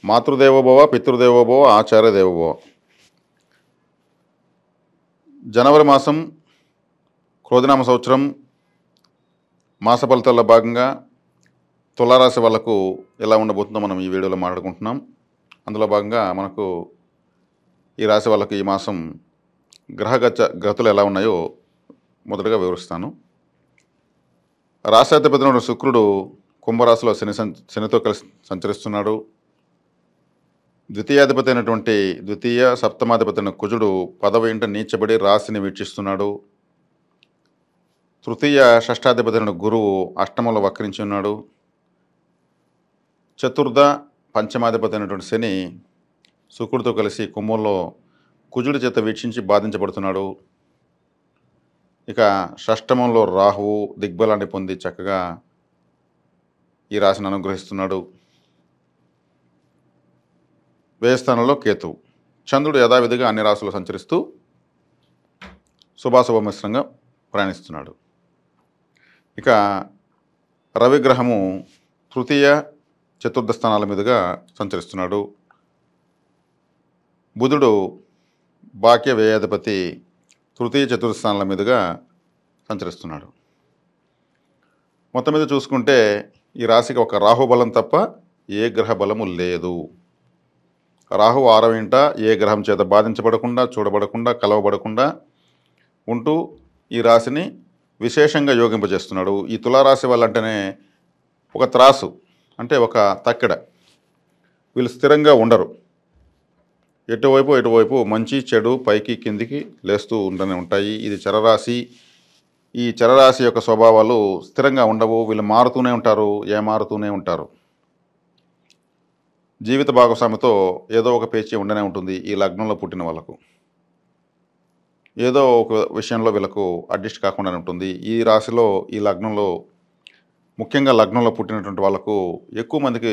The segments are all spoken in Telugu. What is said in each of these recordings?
మాతృదేవోభవ పితృదేవోభవ ఆచార్య దేవోభవ. జనవరి మాసం క్రోధినామ సంవత్సరం మాస ఫలితాల్లో భాగంగా తులారాశి వాళ్ళకు ఎలా ఉండబోతుందో మనం ఈ వీడియోలో మాట్లాడుకుంటున్నాం. అందులో భాగంగా మనకు ఈ రాశి వాళ్ళకు ఈ మాసం గ్రహగతులు ఎలా ఉన్నాయో మొదటగా వివరిస్తాను. రాశాధిపతి శుక్రుడు కుంభరాశిలో శనితో కలిసి సంచరిస్తున్నాడు. ద్వితీయాధిపతి అయినటువంటి ద్వితీయ సప్తమాధిపతి అయిన కుజుడు 10వ ఇంట నీచబడి రాశిని వీక్షిస్తున్నాడు. తృతీయ షష్టాధిపతి అయిన గురువు అష్టమంలో వక్రించి ఉన్నాడు. చతుర్థ పంచమాధిపతి అయినటువంటి శని శుక్రుడితో కలిసి కుంభంలో కుజుడి చేత వీక్షించి బాధించబడుతున్నాడు. ఇక షష్టమంలో రాహువు దిగ్బలాన్ని పొంది చక్కగా ఈ రాశిని అనుగ్రహిస్తున్నాడు. వ్యయస్థానంలో కేతువు. చంద్రుడు యథావిధిగా అన్ని రాశులు సంచరిస్తూ శుభాశుభ మిశ్రంగా ప్రయాణిస్తున్నాడు. ఇక రవిగ్రహము తృతీయ చతుర్థ స్థానాల మీదుగా సంచరిస్తున్నాడు. బుధుడు భాగ్య వ్యయాధిపతి తృతీయ చతుర్థ స్థానాల మీదుగా సంచరిస్తున్నాడు. మొత్తం మీద చూసుకుంటే ఈ రాశికి ఒక రాహు బలం తప్ప ఏ గ్రహ బలము లేదు. రాహు 6వ ఇంట ఏ గ్రహం చేత బాధించబడకుండా, చూడబడకుండా, కలవబడకుండా ఉంటూ ఈ రాశిని విశేషంగా యోగింపజేస్తున్నాడు. ఈ తులారాశి వాళ్ళంటేనే ఒక త్రాసు, అంటే ఒక తక్కెడ. వీళ్ళు స్థిరంగా ఉండరు. ఎటువైపు మంచి చెడు పైకి కిందికి లేస్తూ ఉండనే ఉంటాయి. ఇది చరరాశి. ఈ చరరాశి యొక్క స్వభావాలు స్థిరంగా ఉండవు. వీళ్ళు మారుతూనే ఉంటారు, ఏమారుతూనే ఉంటారు. జీవిత భాగస్వామితో ఏదో ఒక పేచీ ఉండనే ఉంటుంది. ఈ లగ్నంలో పుట్టిన వాళ్ళకు ఏదో ఒక విషయంలో వీళ్ళకు అడ్జస్ట్ కాకుండానే ఉంటుంది. ఈ రాశిలో ఈ లగ్నంలో ముఖ్యంగా లగ్నంలో పుట్టినటువంటి వాళ్ళకు ఎక్కువ మందికి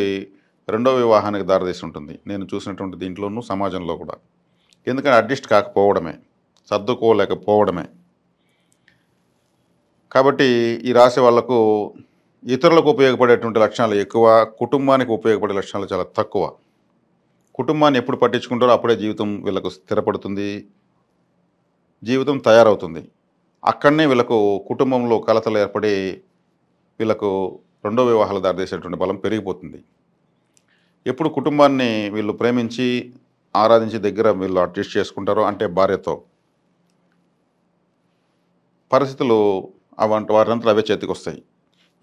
రెండో వివాహానికి దారితీసి ఉంటుంది. నేను చూసినటువంటి దీంట్లోనూ సమాజంలో కూడా. ఎందుకంటే అడ్జస్ట్ కాకపోవడమే, సర్దుకోలేకపోవడమే. కాబట్టి ఈ రాశి వాళ్లకు ఇతరులకు ఉపయోగపడేటువంటి లక్షణాలు ఎక్కువ, కుటుంబానికి ఉపయోగపడే లక్షణాలు చాలా తక్కువ. కుటుంబాన్ని ఎప్పుడు పట్టించుకుంటారో అప్పుడే జీవితం వీళ్ళకు స్థిరపడుతుంది, జీవితం తయారవుతుంది. అక్కడనే వీళ్ళకు కుటుంబంలో కలతలు ఏర్పడి వీళ్ళకు రెండో వివాహాలు దారితీసేటువంటి బలం పెరిగిపోతుంది. ఎప్పుడు కుటుంబాన్ని వీళ్ళు ప్రేమించి ఆరాధించి దగ్గర వీళ్ళు అడ్జస్ట్ చేసుకుంటారో, అంటే భార్యతో, పరిస్థితులు వారంతా అవే చేతికి వస్తాయి.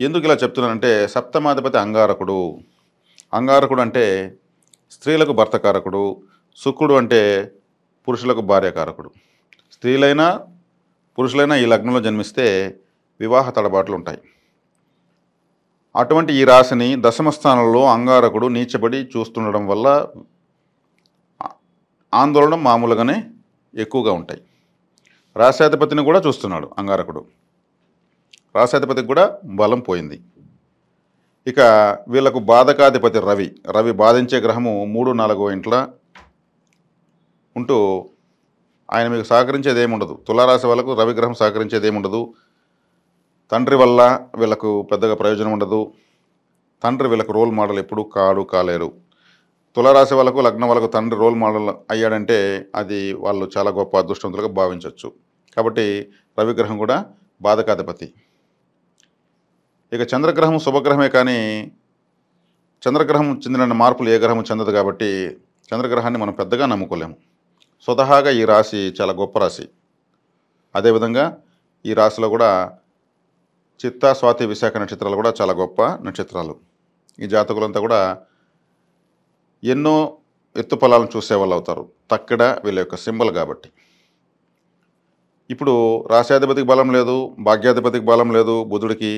ఎందుకు ఇలా చెప్తున్నానంటే సప్తమాధిపతి అంగారకుడు. అంగారకుడు అంటే స్త్రీలకు భర్తకారకుడు. శుక్రుడు అంటే పురుషులకు భార్యకారకుడు. స్త్రీలైనా పురుషులైనా ఈ లగ్నంలో జన్మిస్తే వివాహ తడబాట్లు ఉంటాయి. అటువంటి ఈ రాశిని దశమ స్థానంలో అంగారకుడు నీచబడి చూస్తుండడం వల్ల ఆందోళన మామూలుగానే ఎక్కువగా ఉంటాయి. రాశాధిపతిని కూడా చూస్తున్నాడు అంగారకుడు. రాశాధిపతికి కూడా బలం పోయింది. ఇక వీళ్ళకు బాధకాధిపతి రవి బాధించే గ్రహము 3, 4వ ఇంట్ల ఉంటూ ఆయన మీకు సహకరించేది ఏముండదు. తులారాశి వాళ్ళకు రవిగ్రహం సహకరించేది ఏముండదు. తండ్రి వల్ల వీళ్ళకు పెద్దగా ప్రయోజనం ఉండదు. తండ్రి వీళ్ళకు రోల్ మోడల్ ఎప్పుడు కాలేరు. తులారాశి వాళ్ళకు లగ్నం వాళ్ళకు తండ్రి రోల్ మోడల్ అయ్యాడంటే అది వాళ్ళు చాలా గొప్ప అదృష్టవంతులుగా భావించవచ్చు. కాబట్టి రవిగ్రహం కూడా బాధకాధిపతి. ఇక చంద్రగ్రహం శుభగ్రహమే, కానీ చంద్రగ్రహం చెందిన మార్పులు ఏ గ్రహం చెందదు. కాబట్టి చంద్రగ్రహాన్ని మనం పెద్దగా నమ్ముకోలేము. స్వతహాగా ఈ రాశి చాలా గొప్ప రాశి. అదేవిధంగా ఈ రాశిలో కూడా చిత్త, స్వాతి, విశాఖ నక్షత్రాలు కూడా చాలా గొప్ప నక్షత్రాలు. ఈ జాతకులంతా కూడా ఎన్నో ఎత్తు పొలాలను చూసేవాళ్ళు అవుతారు. తక్కెడ వీళ్ళ యొక్క సింబల్ కాబట్టి. ఇప్పుడు రాశాధిపతికి బలం లేదు, భాగ్యాధిపతికి బలం లేదు, బుధుడికి,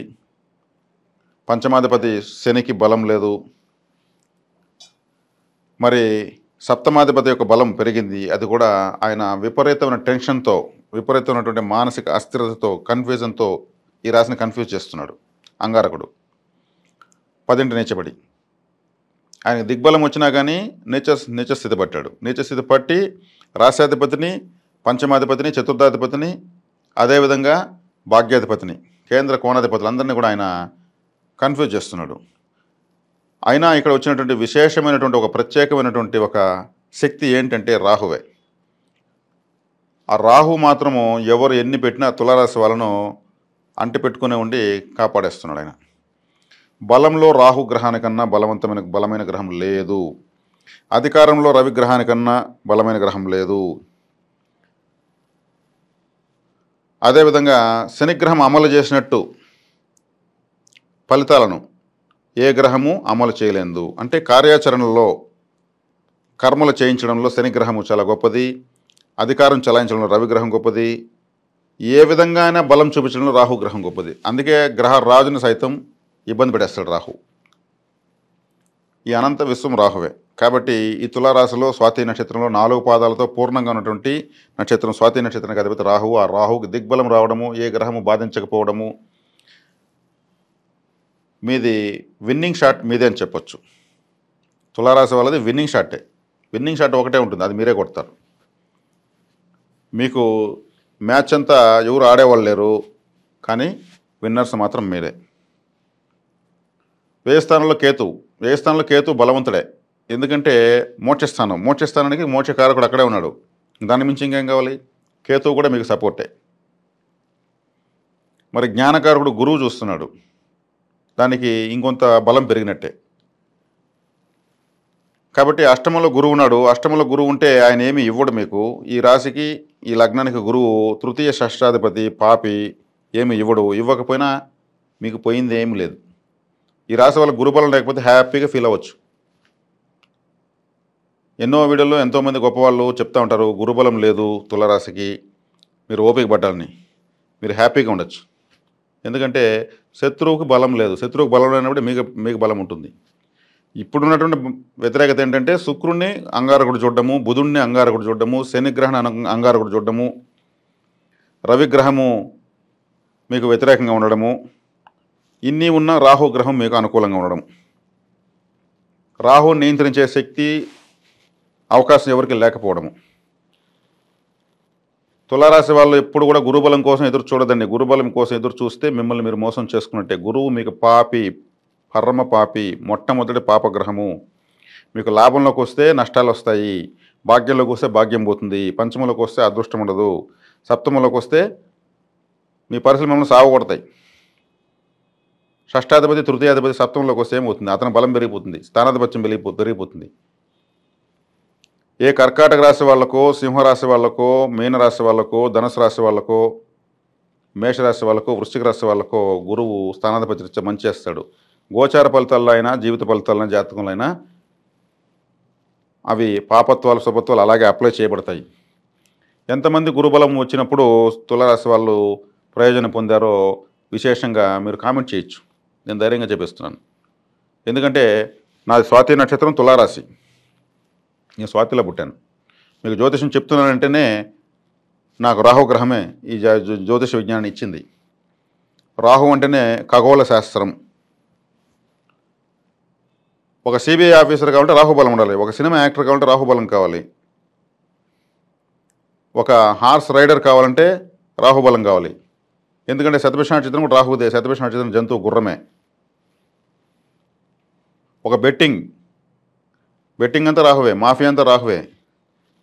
పంచమాధిపతి శనికి బలం లేదు. మరి సప్తమాధిపతి యొక్క బలం పెరిగింది. అది కూడా ఆయన విపరీతమైన టెన్షన్తో, విపరీతమైనటువంటి మానసిక అస్థిరతతో, కన్ఫ్యూజన్తో ఈ రాశిని కన్ఫ్యూజ్ చేస్తున్నాడు అంగారకుడు. 10ంటి నీచబడి ఆయనకు దిగ్బలం వచ్చినా కానీ నీచస్థితి పట్టాడు. నీచస్థితి పట్టి రాశాధిపతిని, పంచమాధిపతిని, చతుర్థాధిపతిని, అదేవిధంగా భాగ్యాధిపతిని, కేంద్ర కోణాధిపతులు అందరినీ కూడా ఆయన కన్ఫ్యూజ్ చేస్తున్నాడు. అయినా ఇక్కడ వచ్చినటువంటి విశేషమైనటువంటి ఒక ప్రత్యేకమైనటువంటి ఒక శక్తి ఏంటంటే రాహువే. ఆ రాహు మాత్రము ఎవరు ఎన్ని పెట్టినా తులారాశి వాళ్ళను అంటిపెట్టుకునే ఉండి కాపాడేస్తున్నాడు ఆయన. బలంలో రాహు గ్రహానికన్నా బలమైన గ్రహం లేదు. అధికారంలో రవి గ్రహానికన్నా బలమైన గ్రహం లేదు. అదేవిధంగా శనిగ్రహం అమలు చేసినట్టు ఫలితాలను ఏ గ్రహము అమలు చేయలేదు. అంటే కార్యాచరణలో కర్మలు చేయించడంలో శనిగ్రహము చాలా గొప్పది, అధికారం చలాయించడంలో రవిగ్రహం గొప్పది, ఏ విధంగా అయినా బలం చూపించడంలో రాహుగ్రహం గొప్పది. అందుకే గ్రహ రాజును సైతం ఇబ్బంది పెట్టేస్తాడు రాహు. ఈ అనంత విశ్వం రాహువే. కాబట్టి ఈ తులారాశిలో స్వాతి నక్షత్రంలో 4 పాదాలతో పూర్ణంగా ఉన్నటువంటి నక్షత్రం స్వాతి నక్షత్రానికి అధిపతి రాహువు. ఆ రాహువుకి దిగ్బలం రావడము, ఏ గ్రహము బాధించకపోవడము, మీది విన్నింగ్ షాట్ మీదే అని చెప్పొచ్చు. తులారాశి వాళ్ళది విన్నింగ్ షాటే. విన్నింగ్ షాట్ ఒకటే ఉంటుంది, అది మీరే కొడతారు. మీకు మ్యాచ్ అంతా ఎవరు ఆడేవాళ్ళు లేరు, కానీ విన్నర్స్ మాత్రం మీరే. వ్యయ స్థానంలో కేతు బలవంతుడే. ఎందుకంటే మోక్షస్థానానికి మోక్షకారకుడు అక్కడే ఉన్నాడు. దాని మించి ఇంకేం కావాలి? కేతువు కూడా మీకు సపోర్టే. మరి జ్ఞానకారకుడు గురువు చూస్తున్నాడు, దానికి ఇంకొంత బలం పెరిగినట్టే. కాబట్టి అష్టమంలో గురువు ఉన్నాడు. అష్టమంలో గురువు ఉంటే ఆయన ఏమి ఇవ్వడు మీకు. ఈ రాశికి ఈ లగ్నానికి గురువు తృతీయ షష్టాధిపతి పాపి, ఏమి ఇవ్వడు. ఇవ్వకపోయినా మీకు పోయింది ఏమి లేదు. ఈ రాశి వాళ్ళ గురుబలం లేకపోతే హ్యాపీగా ఫీల్ అవ్వచ్చు. ఎన్నో వీడియోల్లో ఎంతోమంది గొప్పవాళ్ళు చెప్తూ ఉంటారు, గురుబలం లేదు తులారాశికి, మీరు ఓపిక పట్టాలని. మీరు హ్యాపీగా ఉండొచ్చు. ఎందుకంటే శత్రువుకి బలం లేదు. శత్రువుకి బలం లేనప్పుడు మీకు బలం ఉంటుంది. ఇప్పుడున్నటువంటి వ్యతిరేకత ఏంటంటే శుక్రుడిని అంగారకుడు చూడడము, బుధుడిని అంగారకుడు చూడడము, శనిగ్రహాన్ని అంగారకుడు చూడడము, రవిగ్రహము మీకు వ్యతిరేకంగా ఉండడము, ఇన్ని ఉన్న రాహుగ్రహం మీకు అనుకూలంగా ఉండడం. రాహు నియంత్రించే శక్తి అవకాశం ఎవరికి లేకపోవడము. తులారాశి వాళ్ళు ఎప్పుడు కూడా గురుబలం కోసం ఎదురు చూడదండి. గురుబలం కోసం ఎదురు చూస్తే మిమ్మల్ని మీరు మోసం చేసుకున్నట్టే. గురువు మీకు పాపి, పరమ పాపి, మొట్టమొదటి పాపగ్రహము. మీకు లాభంలోకి వస్తే నష్టాలు వస్తాయి, భాగ్యంలోకి వస్తే భాగ్యం పోతుంది, పంచమంలోకి వస్తే అదృష్టం ఉండదు, సప్తమంలోకి వస్తే మీ పరిస్థితులు మిమ్మల్ని సాగుకొడతాయి. షష్టాధిపతి తృతీయాధిపతి సప్తమంలోకి వస్తే ఏమవుతుంది? అతని బలం పెరిగిపోతుంది, స్థానాధిపత్యం పెరిగిపోతుంది. ఏ కర్కాటక రాశి వాళ్ళకో, సింహరాశి వాళ్ళకో, మీనరాశి వాళ్ళకో, ధనుసు రాశి వాళ్ళకో, మేషరాశి వాళ్ళకో, వృశ్చిక రాశి వాళ్ళకో గురువు స్థానాధిపతి మంచి చేస్తాడు. గోచార ఫలితాల్లో అయినా, జీవిత ఫలితాలైనా, జాతకంలో అయినా అవి పాపత్వాలు శుభత్వాలు అలాగే అప్లై చేయబడతాయి. ఎంతమంది గురుబలం వచ్చినప్పుడు తులారాశి వాళ్ళు ప్రయోజనం పొందారో విశేషంగా మీరు కామెంట్ చేయొచ్చు. నేను ధైర్యంగా చెప్పిస్తున్నాను. ఎందుకంటే నాది స్వాతి నక్షత్రం, తులారాశి. నేను స్వాతిలో పుట్టాను. మీకు జ్యోతిషం చెప్తున్నానంటేనే నాకు రాహుగ్రహమే ఈ జ్యోతిష విజ్ఞానాన్ని ఇచ్చింది. రాహు అంటేనే ఖగోళ శాస్త్రం. ఒక సిబిఐ ఆఫీసర్ కావాలంటే రాహుబలం ఉండాలి, ఒక సినిమా యాక్టర్ కావాలంటే రాహుబలం కావాలి, ఒక హార్స్ రైడర్ కావాలంటే రాహుబలం కావాలి. ఎందుకంటే శతభిష నక్షత్రం కూడా రాహుదే. శతభిష నక్షత్రం జంతువు గుర్రమే. ఒక బెట్టింగ్ అంతా రాహువే, మాఫియా అంతా రాహువే,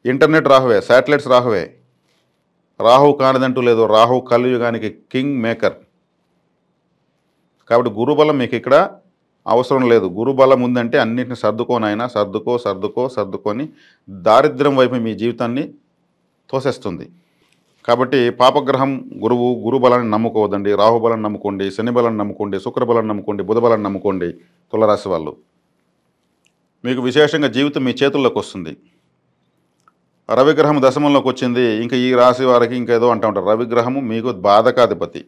ఇంటర్నెట్ రాహువే, శాటిలైట్స్ రాహువే. రాహు కానిదంటూ లేదు. రాహు కలియుగానికి కింగ్ మేకర్. కాబట్టి గురుబలం మీకు ఇక్కడ అవసరం లేదు. గురుబలం ఉందంటే అన్నింటిని సర్దుకోనైనా సర్దుకొని దారిద్ర్యం వైపు మీ జీవితాన్ని తోసేస్తుంది. కాబట్టి పాపగ్రహం గురుబలాన్ని నమ్ముకోవద్దండి. రాహుబలాన్ని నమ్ముకోండి, శని బలాన్ని నమ్ముకోండి, శుక్రబలాన్ని నమ్ముకోండి, బుధబలాన్ని నమ్ముకోండి. తులారాశి వాళ్ళు మీకు విశేషంగా జీవితం మీ చేతుల్లోకి వస్తుంది. రవిగ్రహం దశమంలోకి వచ్చింది. ఇంకా ఈ రాశి వారికి ఇంకేదో అంటూ ఉంటారు. రవిగ్రహము మీకు బాధకాధిపతి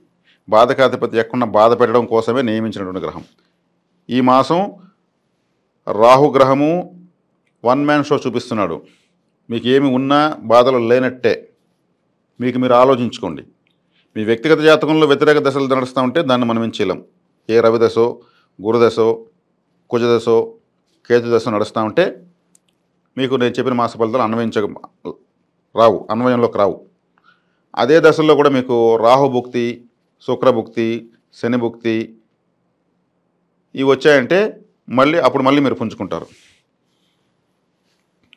ఎక్కడున్న బాధ పెట్టడం కోసమే నియమించినటువంటి గ్రహం. ఈ మాసం రాహుగ్రహము 1 మ్యాన్ షో చూపిస్తున్నాడు. మీకు ఏమి ఉన్నా బాధలు లేనట్టే. మీకు మీరు ఆలోచించుకోండి. మీ వ్యక్తిగత జాతకంలో వ్యతిరేక దశలు నడుస్తూ ఉంటే దాన్ని మనం ఏం చేయలేం. ఏ రవిదశో, గురుదశో, కుజదశో, కేతుదశ నడుస్తూ ఉంటే మీకు నేను చెప్పిన మాస ఫలితాలు అన్వయంలోకి రావు. అదే దశల్లో కూడా మీకు రాహుభుక్తి, శుక్రభుక్తి, శనిభుక్తి ఇవి వచ్చాయంటే మళ్ళీ మీరు పుంజుకుంటారు.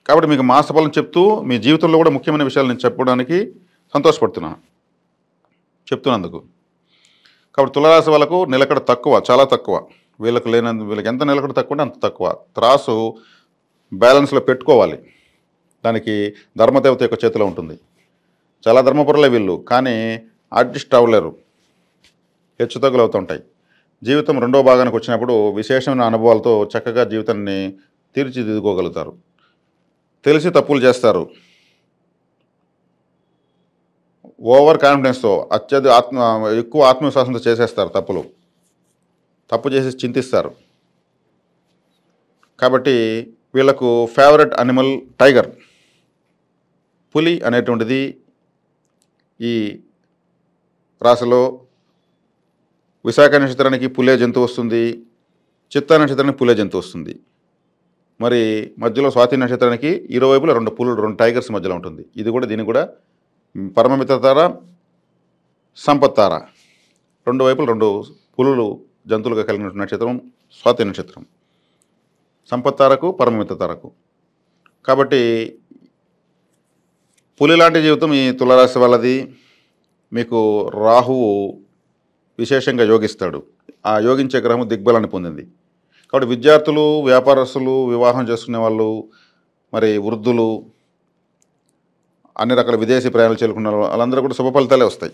కాబట్టి మీకు మాసఫలం చెప్తూ మీ జీవితంలో కూడా ముఖ్యమైన విషయాలు నేను చెప్పడానికి సంతోషపడుతున్నాను చెప్తున్నందుకు. కాబట్టి తులారాశి వాళ్ళకు నిలకడ తక్కువ, చాలా తక్కువ. వీళ్ళకి ఎంత నిలకడ తక్కువ అంటే అంత తక్కువ. త్రాసు బ్యాలెన్స్లో పెట్టుకోవాలి. దానికి ధర్మదేవత యొక్క చేతిలో ఉంటుంది. చాలా ధర్మపరులే వీళ్ళు, కానీ అడ్జస్ట్ అవ్వలేరు, హెచ్చుతగ్గులు అవుతుంటాయి. జీవితం రెండో భాగానికి వచ్చినప్పుడు విశేషమైన అనుభవాలతో చక్కగా జీవితాన్ని తీర్చిదిద్దుకోగలుగుతారు. తెలిసి తప్పులు చేస్తారు. ఓవర్ కాన్ఫిడెన్స్తో ఎక్కువ ఆత్మవిశ్వాసంతో చేసేస్తారు తప్పు చేసి చింతిస్తారు. కాబట్టి వీళ్ళకు ఫేవరెట్ అనిమల్ టైగర్, పులి అనేటువంటిది ఈ రాశిలో విశాఖ నక్షత్రానికి పులే జంతువు వస్తుంది, చిత్తా నక్షత్రానికి పులే జంతువు వస్తుంది. మరి మధ్యలో స్వాతి నక్షత్రానికి ఇరువైపులా 2 పులులు, 2 టైగర్స్ మధ్యలో ఉంటుంది. దీనికి కూడా పరమమిత్ర తార, సంపత్ తార, 2 వైపులు 2 పులులు జంతువులుగా కలిగిన నక్షత్రం స్వాతి నక్షత్రం, సంపత్ తారకు పరమమిత్ర తారకు. కాబట్టి పులి లాంటి జీవితం ఈ తులారాశి వాళ్ళది. మీకు రాహువు విశేషంగా యోగిస్తాడు. ఆ యోగించే గ్రహం దిగ్బలాన్ని పొందింది. కాబట్టి విద్యార్థులు, వ్యాపారస్తులు, వివాహం చేసుకునే వాళ్ళు, మరి వృద్ధులు, అన్ని రకాల విదేశీ ప్రయాణాలు చేరుకున్న వాళ్ళందరూ కూడా శుభ ఫలితాలే వస్తాయి.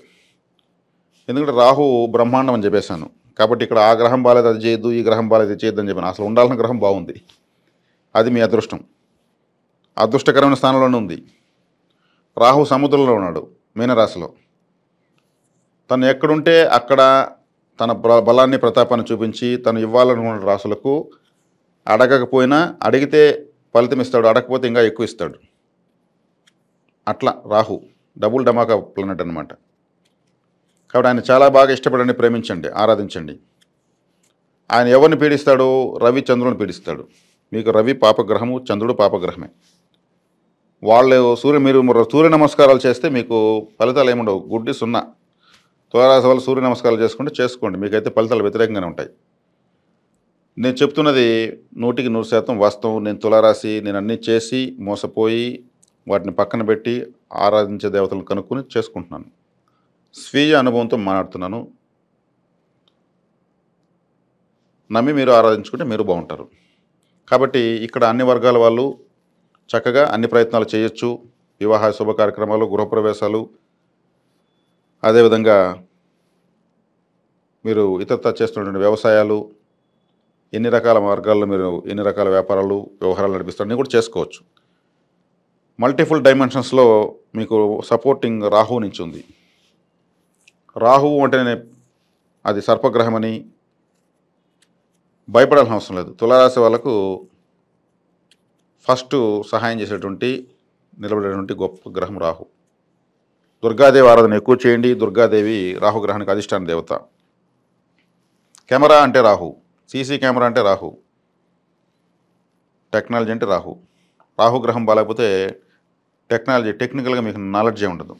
ఎందుకంటే రాహు బ్రహ్మాండం అని చెప్పేశాను. కాబట్టి ఇక్కడ ఆ గ్రహం బాలేదు అది చేయొద్దు, ఈ గ్రహం బాలేదు ఇది చేయొద్దు అని చెప్పాను. అసలు ఉండాల్సిన గ్రహం బాగుంది, అది మీ అదృష్టం. అదృష్టకరమైన స్థానంలోనే ఉంది. రాహు సముద్రంలో ఉన్నాడు, మీనరాశిలో. తను ఎక్కడుంటే అక్కడ తన బలాన్ని, ప్రతాపాన్ని చూపించి తను ఇవ్వాలనుకున్న రాశులకు అడగకపోయినా అడిగితే ఫలితం ఇస్తాడు, అడగకపోతే ఇంకా ఎక్కువ ఇస్తాడు. అట్లా రాహు డబుల్ డమాకా ప్లానెట్ అనమాట. కాబట్టి ఆయన చాలా బాగా ఇష్టపడండి, ప్రేమించండి, ఆరాధించండి. ఆయన ఎవరిని పీడిస్తాడు? రవి చంద్రుని పీడిస్తాడు. మీకు రవి పాపగ్రహము, చంద్రుడు పాపగ్రహమే. మీరు సూర్య నమస్కారాలు చేస్తే మీకు ఫలితాలు ఏముండవు, గుడ్డి 0. తులారాశి వాళ్ళు సూర్య నమస్కారాలు చేసుకోండి, మీకైతే ఫలితాలు వ్యతిరేకంగానే ఉంటాయి. నేను చెప్తున్నది 100% వాస్తవం. నేను తులారాశి, నేను అన్నీ చేసి మోసపోయి వాటిని పక్కన పెట్టి ఆరాధించే దేవతలను కనుక్కొని చేసుకుంటున్నాను. స్వీయ అనుభవంతో మాట్లాడుతున్నాను. నమ్మి మీరు ఆరాధించుకుంటే మీరు బాగుంటారు. కాబట్టి ఇక్కడ అన్ని వర్గాల వాళ్ళు చక్కగా అన్ని ప్రయత్నాలు చేయొచ్చు. వివాహ శుభ కార్యక్రమాలు, గృహప్రవేశాలు, అదేవిధంగా మీరు ఇతరత్ర చేస్తున్నటువంటి వ్యవసాయాలు, ఎన్ని రకాల మార్గాల్లో మీరు ఎన్ని రకాల వ్యాపారాలు, వ్యవహారాలు నడిపిస్తారు అన్నీ కూడా చేసుకోవచ్చు. మల్టిపుల్ డైమెన్షన్స్లో మీకు సపోర్టింగ్ రాహు నుంచి ఉంది. రాహువు అంటేనే అది సర్పగ్రహమని భయపడాల్సిన అవసరం లేదు. తులారాశి వాళ్ళకు ఫస్ట్ సహాయం చేసేటువంటి, నిలబడేటువంటి గొప్ప గ్రహం రాహు. దుర్గాదేవి ఆరాధన ఎక్కువ చేయండి. దుర్గాదేవి రాహుగ్రహానికి అధిష్టాన దేవత. కెమెరా అంటే రాహు, సీసీ కెమెరా అంటే రాహు, టెక్నాలజీ అంటే రాహు. రాహుగ్రహం బాగాలేకపోతే టెక్నికల్గా మీకు నాలెడ్జే ఉండదు.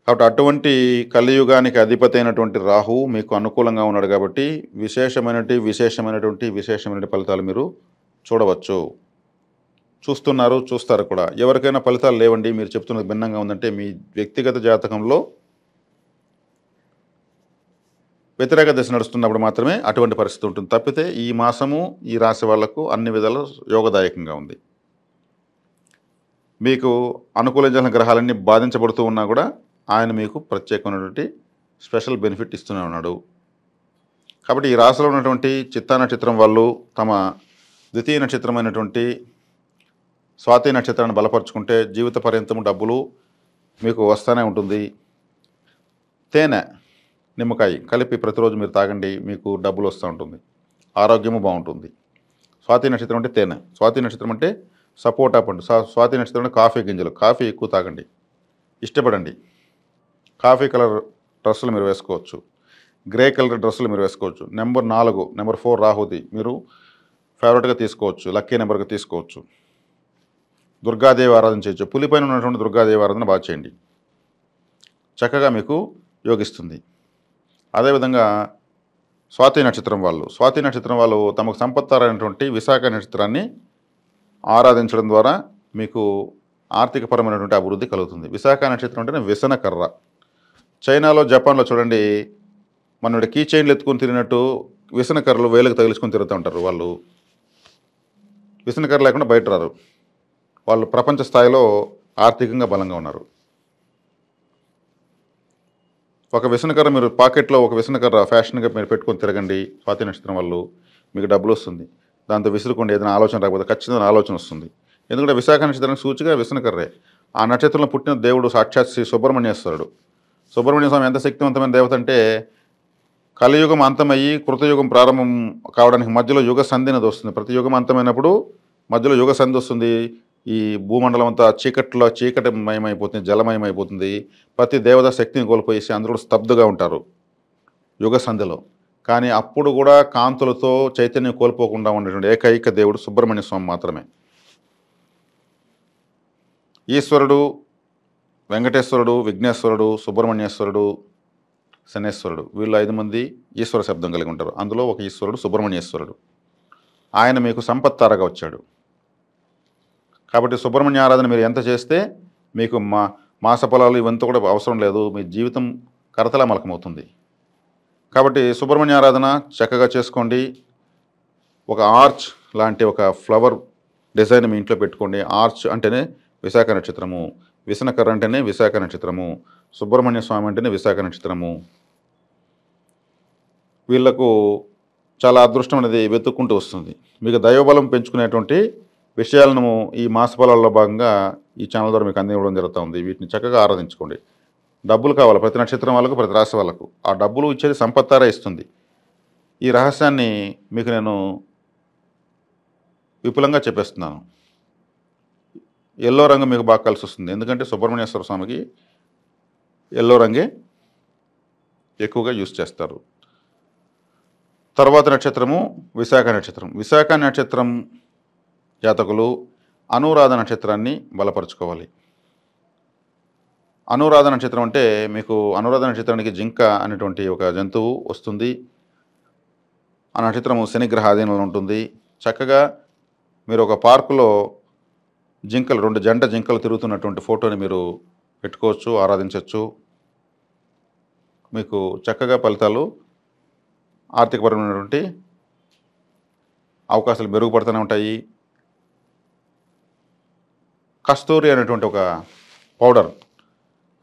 కాబట్టి అటువంటి కలియుగానికి అధిపతి అయినటువంటి రాహు మీకు అనుకూలంగా ఉన్నాడు. కాబట్టి విశేషమైనటువంటి ఫలితాలు మీరు చూడవచ్చు, చూస్తారు కూడా. ఎవరికైనా ఫలితాలు లేవండి, మీరు చెప్తున్నది భిన్నంగా ఉందంటే మీ వ్యక్తిగత జాతకంలో వ్యతిరేక దశ నడుస్తున్నప్పుడు మాత్రమే అటువంటి పరిస్థితి ఉంటుంది. తప్పితే ఈ మాసము ఈ రాశి వాళ్లకు అన్ని విధాలు యోగదాయకంగా ఉంది. మీకు అనుకూలించిన గ్రహాలన్నీ బాధించబడుతూ ఉన్నా కూడా ఆయన మీకు ప్రత్యేకమైనటువంటి స్పెషల్ బెనిఫిట్ ఇస్తూనే ఉన్నాడు. కాబట్టి ఈ రాశిలో ఉన్నటువంటి చిత్తా నక్షత్రం వాళ్ళు తమ ద్వితీయ నక్షత్రమైనటువంటి స్వాతి నక్షత్రాన్ని బలపరుచుకుంటే జీవిత పర్యంతం డబ్బులు మీకు వస్తూనే ఉంటుంది. తేనె, నిమ్మకాయ కలిపి ప్రతిరోజు మీరు తాగండి, మీకు డబ్బులు వస్తూ ఉంటుంది, ఆరోగ్యము బాగుంటుంది. స్వాతి నక్షత్రం అంటే తేనె, స్వాతి నక్షత్రం అంటే సపోటా పండు, స్వాతి నక్షత్రం అంటే కాఫీ గింజలు. కాఫీ ఎక్కువ తాగండి, ఇష్టపడండి. కాఫీ కలర్ డ్రెస్సులు మీరు వేసుకోవచ్చు, గ్రే కలర్ డ్రెస్సులు మీరు వేసుకోవచ్చు. నెంబర్ 4, నెంబర్ 4 రాహుది మీరు ఫేవరెట్గా తీసుకోవచ్చు, లక్కీ నెంబర్గా తీసుకోవచ్చు. దుర్గాదేవి ఆరాధన చేయొచ్చు. పులిపైన ఉన్నటువంటి దుర్గాదేవి ఆరాధన బాగా చేయండి, చక్కగా మీకు యోగిస్తుంది. అదేవిధంగా స్వాతి నక్షత్రం వాళ్ళు, స్వాతి నక్షత్రం వాళ్ళు తమకు సంపత్తారైనటువంటి విశాఖ నక్షత్రాన్ని ఆరాధించడం ద్వారా మీకు ఆర్థికపరమైనటువంటి అభివృద్ధి కలుగుతుంది. విశాఖ నక్షత్రం అంటేనే వ్యసన కర్ర. చైనాలో, జపాన్లో చూడండి, మన కీ చైన్లు ఎత్తుకొని తిరిగినట్టు వ్యసన కర్రలు వేలకు తగిలించుకొని తిరుగుతూ ఉంటారు. వాళ్ళు వ్యసన కర్ర లేకుండా బయట రారు. వాళ్ళు ప్రపంచ స్థాయిలో ఆర్థికంగా బలంగా ఉన్నారు. ఒక వ్యసనకర్ర మీరు పాకెట్లో ఒక వ్యసనకర్ర ఫ్యాషన్గా మీరు పెట్టుకొని తిరగండి, స్వాతి నక్షత్రం వాళ్ళు, మీకు డబ్బులు వస్తుంది. దాంతో విసురుకోండి, ఏదైనా ఆలోచన రాకపోతే ఖచ్చితంగా ఆలోచన వస్తుంది. ఎందుకంటే విశాఖ నక్షత్రానికి సూచిగా వ్యసనకర్రే. ఆ నక్షత్రంలో పుట్టిన దేవుడు సాక్షాత్ శ్రీ సుబ్రహ్మణ్యేశ్వరుడు. సుబ్రహ్మణ్య స్వామి ఎంత శక్తివంతమైన దేవత అంటే, కలియుగం అంతమయ్యి కృతయుగం ప్రారంభం కావడానికి మధ్యలో యుగ సంధి అనేది వస్తుంది. ప్రతి యుగం అంతమైనప్పుడు మధ్యలో యుగ సంధి వస్తుంది. ఈ భూమండలం అంతా చీకటిమయమైపోతుంది, జలమయమైపోతుంది. ప్రతి దేవత శక్తిని కోల్పోయేసి అందరూ స్తబ్దుగా ఉంటారు యుగ సంధిలో. కానీ అప్పుడు కూడా కాంతులతో చైతన్యం కోల్పోకుండా ఉండేటువంటి ఏకైక దేవుడు సుబ్రహ్మణ్య స్వామి మాత్రమే. ఈశ్వరుడు, వెంకటేశ్వరుడు, విఘ్నేశ్వరుడు, సుబ్రహ్మణ్యేశ్వరుడు, శనేశ్వరుడు, వీళ్ళు 5 మంది ఈశ్వర శబ్దం కలిగి ఉంటారు. అందులో ఒక ఈశ్వరుడు సుబ్రహ్మణ్యేశ్వరుడు. ఆయన మీకు సంపత్తారగా వచ్చాడు. కాబట్టి సుబ్రహ్మణ్య ఆరాధన మీరు ఎంత చేస్తే మీకు మాస పొలాలు ఇవంతా కూడా అవసరం లేదు, మీ జీవితం కరతలా మలకమవుతుంది. కాబట్టి సుబ్రహ్మణ్య ఆరాధన చక్కగా చేసుకోండి. ఒక ఆర్చ్ లాంటి ఒక ఫ్లవర్ డిజైన్ మీ ఇంట్లో పెట్టుకోండి. ఆర్చ్ అంటేనే విశాఖ నక్షత్రము, విసనకర్ర అంటేనే విశాఖ నక్షత్రము, సుబ్రహ్మణ్య స్వామి అంటేనే విశాఖ నక్షత్రము. వీళ్లకు చాలా అదృష్టం అనేది వెతుక్కుంటూ వస్తుంది. మీకు దైవబలం పెంచుకునేటువంటి విషయాలను ఈ మాస ఫలాల్లో భాగంగా ఈ ఛానల్ ద్వారా మీకు అందివ్వడం జరుగుతుంది. వీటిని చక్కగా ఆరాధించుకోండి. డబ్బులు కావాలి ప్రతి నక్షత్రం వాళ్ళకు, ప్రతి రాశి వాళ్ళకు. ఆ డబ్బులు ఇచ్చేది సంపత్తారా ఇస్తుంది. ఈ రహస్యాన్ని మీకు నేను విపులంగా చెప్పేస్తున్నాను. ఎల్లో రంగు మీకు బాగా కలిసి వస్తుంది. ఎందుకంటే సుబ్రహ్మణ్యేశ్వర స్వామికి ఎల్లో రంగే ఎక్కువగా యూజ్ చేస్తారు. తర్వాత నక్షత్రము విశాఖ నక్షత్రం. విశాఖ నక్షత్రం జాతకులు అనురాధ నక్షత్రాన్ని బలపరుచుకోవాలి. అనురాధ నక్షత్రం అంటే మీకు అనురాధ నక్షత్రానికి జింక అనేటువంటి ఒక జంతువు వస్తుంది. ఆ నక్షత్రము శనిగ్రహ ఆధీనంలో ఉంటుంది. చక్కగా మీరు ఒక పార్కులో జింకలు, 2 జంట జింకలు తిరుగుతున్నటువంటి ఫోటోని మీరు పెట్టుకోవచ్చు, ఆరాధించవచ్చు. మీకు చక్కగా ఫలితాలు, ఆర్థికపరమైనటువంటి అవకాశాలు మెరుగుపడుతూనే ఉంటాయి. కస్తూరి అనేటువంటి ఒక పౌడర్,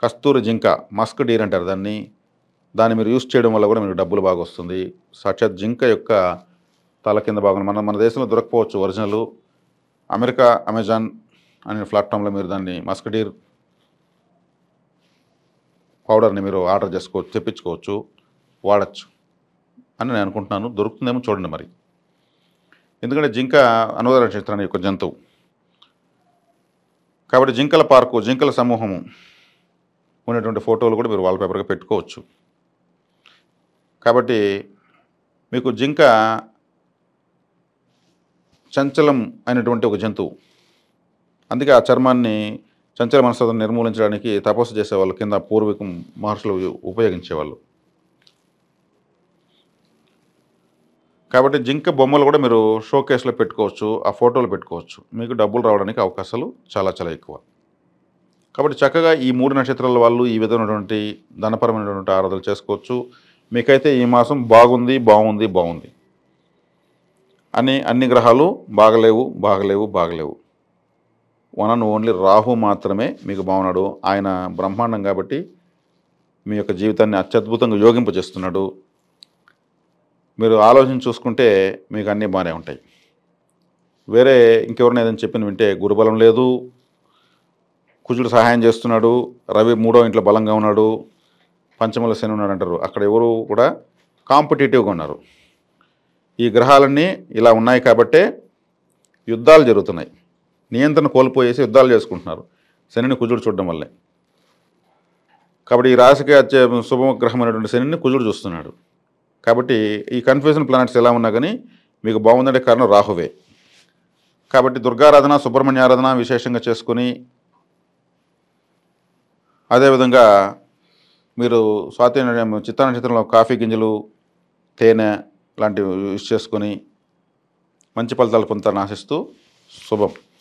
కస్తూరి జింక, మస్క్ డీర్ అంటారు దాన్ని మీరు యూస్ చేయడం వల్ల కూడా మీకు డబ్బులు బాగా వస్తుంది. సాక్షాత్ జింక యొక్క తల కింద భాగం మన దేశంలో దొరకపోవచ్చు ఒరిజినల్. అమెరికా అమెజాన్ అనే ప్లాట్ఫామ్లో మీరు దాన్ని మస్క్ డీర్ పౌడర్ని మీరు ఆర్డర్ చేసుకోవచ్చు, తెప్పించుకోవచ్చు, వాడచ్చు అని నేను అనుకుంటున్నాను. దొరుకుతుందేమో చూడండి మరి. ఎందుకంటే జింక అనురాధ నక్షత్రాన్ని యొక్క జంతువు కాబట్టి జింకల పార్కు, జింకల సమూహము ఉన్నటువంటి ఫోటోలు కూడా మీరు వాల్పేపర్గా పెట్టుకోవచ్చు. కాబట్టి మీకు జింక చంచలం అయినటువంటి ఒక జంతువు. అందుకే ఆ చర్మాన్ని చంచల మనస్తత్వం నిర్మూలించడానికి తపస్సు చేసేవాళ్ళు కింద పూర్వీకం మహర్షులు ఉపయోగించేవాళ్ళు. కాబట్టి జింక బొమ్మలు కూడా మీరు షోకేస్లో పెట్టుకోవచ్చు, ఆ ఫోటోలు పెట్టుకోవచ్చు. మీకు డబ్బులు రావడానికి అవకాశాలు చాలా చాలా ఎక్కువ. కాబట్టి చక్కగా ఈ 3 నక్షత్రాల వాళ్ళు ఈ విధమైనటువంటి ధనపరమైనటువంటి ఆరాధనలు చేసుకోవచ్చు. మీకైతే ఈ మాసం బాగుంది బాగుంది బాగుంది అని అన్ని గ్రహాలు బాగలేవు బాగలేవు బాగలేవు. వన్ అండ్ ఓన్లీ రాహు మాత్రమే మీకు బాగున్నాడు. ఆయన బ్రహ్మాండం కాబట్టి మీ యొక్క జీవితాన్ని అత్యద్భుతంగా యోగింపజేస్తున్నాడు. మీరు ఆలోచన చూసుకుంటే మీకు అన్నీ బాగానే ఉంటాయి. వేరే ఇంకెవరైనా ఏదైనా చెప్పిన వింటే గురుబలం లేదు, కుజుడు సహాయం చేస్తున్నాడు, రవి 3వ ఇంట్లో బలంగా ఉన్నాడు, పంచమల శని ఉన్నాడు అంటారు. అక్కడ ఎవరు కూడా కాంపిటేటివ్గా ఉన్నారు. ఈ గ్రహాలన్నీ ఇలా ఉన్నాయి కాబట్టే యుద్ధాలు జరుగుతున్నాయి. నియంత్రణ కోల్పోయేసి యుద్ధాలు చేసుకుంటున్నారు శనిని కుజుడు చూడడం వల్లే. కాబట్టి ఈ రాశికి శుభగ్రహమైనటువంటి శనిని కుజుడు చూస్తున్నాడు. కాబట్టి ఈ కన్ఫ్యూజన్ ప్లానెట్స్ ఎలా ఉన్నా కానీ మీకు బాగుందంటే కారణం రాహువే. కాబట్టి దుర్గారాధన, సుబ్రహ్మణ్య ఆరాధన విశేషంగా చేసుకుని, అదేవిధంగా మీరు చిత్తా నక్షత్రంలో కాఫీ గింజలు, తేనె లాంటివి యూజ్ చేసుకొని మంచి ఫలితాలు పొందుతారని ఆశిస్తూ శుభం.